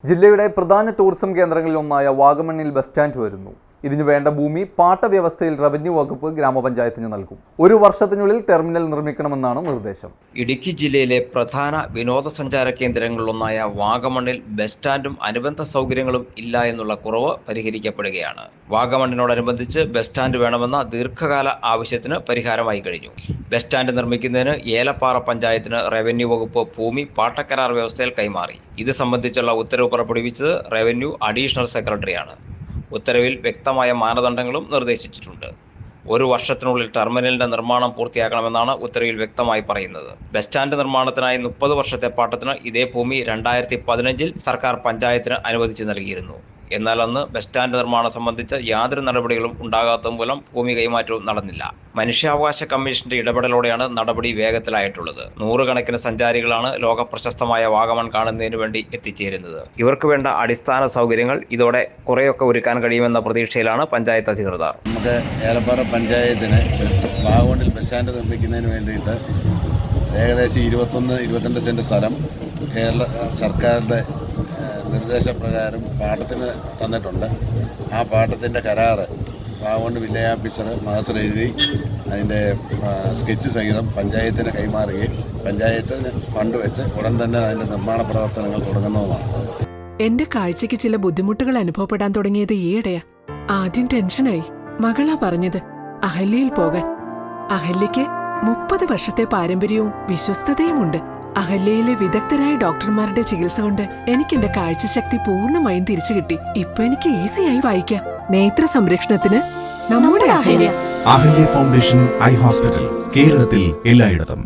ജില്ലയുടെ പ്രധാന tourism കേന്ദ്രങ്ങളിലൊന്നായ വാഗമണ്ണിൽ bus stand വരുന്നു. ഇതിനു വേണ്ട ഭൂമി പാട്ടവ്യവസ്ഥയിൽ റവന്യൂ വകുപ്പ് ഗ്രാമപഞ്ചായത്തിന് നൽകും. ഒരു വർഷത്തിനുള്ളിൽ ടെർമിനൽ നിർമ്മിക്കണമെന്നാണ് നിർദ്ദേശം. ഇടുക്കി ജില്ലയിലെ പ്രധാന വിനോദസഞ്ചാര കേന്ദ്രങ്ങളിലൊന്നായ വാഗമണ്ണിൽ ബസ് സ്റ്റാൻഡും അനുബന്ധ സൗകര്യങ്ങളും ഇല്ല എന്നുള്ള കുറവ് പരിഹരിക്കപ്പെടുകയാണ്. വാഗമണ്ണിനോടനുബന്ധിച്ച് ബസ് സ്റ്റാൻഡ് വേണമെന്ന ദീർഘകാല ആവശ്യത്തിന് പരിഹാരമായി കഴിഞ്ഞു. ബസ് സ്റ്റാൻഡ് നിർമ്മിക്കുന്നതിന് ഏലപ്പാറ പഞ്ചായത്തിന് റവന്യൂ വകുപ്പ് ഭൂമി പാട്ടക്കരാർ വ്യവസ്ഥയിൽ കൈമാറി. ഇത് സംബന്ധിച്ചുള്ള ഉത്തരവ് പുറപ്പെടുവിച്ചത് റവന്യൂ അഡീഷണൽ സെക്രട്ടറിയാണ്. ഉത്തരവിൽ വ്യക്തമായ മാനദണ്ഡങ്ങളും നിർദ്ദേശിച്ചിട്ടുണ്ട്. ഒരു വർഷത്തിനുള്ളിൽ ടെർമിനലിന്റെ നിർമ്മാണം പൂർത്തിയാക്കണമെന്നാണ് ഉത്തരവിൽ വ്യക്തമായി പറയുന്നത്. ബസ് സ്റ്റാൻഡ് നിർമ്മാണത്തിനായി 30 വർഷത്തെ പാട്ടത്തിന് ഇതേ ഭൂമി 2015 സർക്കാർ പഞ്ചായത്തിന് അനുവദിച്ചു നൽകിയിരുന്നു. എന്നാൽ അന്ന് ബസ് സ്റ്റാൻഡ് നിർമ്മാണം സംബന്ധിച്ച യാതൊരു നടപടികളും ഉണ്ടാകാത്ത മൂലം ഭൂമി കൈമാറ്റവും നടന്നില്ല. മനുഷ്യാവകാശ കമ്മീഷന്റെ ഇടപെടലോടെയാണ് നടപടി വേഗത്തിലായിട്ടുള്ളത്. നൂറുകണക്കിന് സഞ്ചാരികളാണ് ലോക പ്രശസ്തമായ വാഗമൺ കാണുന്നതിന് വേണ്ടി എത്തിച്ചേരുന്നത്. ഇവർക്ക് വേണ്ട അടിസ്ഥാന സൗകര്യങ്ങൾ ഇതോടെ കുറെയൊക്കെ ഒരുക്കാൻ കഴിയുമെന്ന പ്രതീക്ഷയിലാണ് പഞ്ചായത്ത് അധികൃതർ. നമുക്ക് ഏലപ്പാറ പഞ്ചായത്തിന് വാഗമണ്ണിൽ ബസ് സ്റ്റാൻഡ് നിർമ്മിക്കുന്നതിന് വേണ്ടിയിട്ട് ഏകദേശം 21-22 സെന്റ് സ്ഥലം കേരള സർക്കാരിൻ്റെ നിർദ്ദേശപ്രകാരം പാട്ടത്തിന് തന്നിട്ടുണ്ട്. ആ പാട്ടത്തിൻ്റെ കരാറ് വാഗമണ്ണ് വില്ലേജ് ഓഫീസർ മാസ്റ്റർ എഴുതി അതിൻ്റെ സ്കെച്ച് സഹിതം പഞ്ചായത്തിന് കൈമാറുകയും പഞ്ചായത്തിന് ഫണ്ട് വെച്ച് ഉടൻ തന്നെ അതിൻ്റെ നിർമ്മാണ പ്രവർത്തനങ്ങൾ തുടങ്ങുന്നതുമാണ്. എന്റെ കാഴ്ചയ്ക്ക് ചില ബുദ്ധിമുട്ടുകൾ അനുഭവപ്പെടാൻ തുടങ്ങിയത് ഈയിടെയാ. ആദ്യം ടെൻഷനായി. മകളാ പറഞ്ഞത് അഹല്യയിൽ പോകാൻ. അഹല്യയ്ക്ക് 30 വർഷത്തെ പാരമ്പര്യവും വിശ്വസ്തതയുമുണ്ട്. അഹല്യയിലെ വിദഗ്ധരായ ഡോക്ടർമാരുടെ ചികിത്സ കൊണ്ട് എനിക്ക് എന്റെ കാഴ്ചശക്തി പൂർണ്ണമായും തിരിച്ചു കിട്ടി. ഇപ്പൊ എനിക്ക് ഈസിയായി വായിക്കാം. നേത്ര സംരക്ഷണത്തിന് നമ്മുടെ Ahalya. Ahalya foundation eye hospital, കേരളത്തിൽ എല്ലായിടത്തും.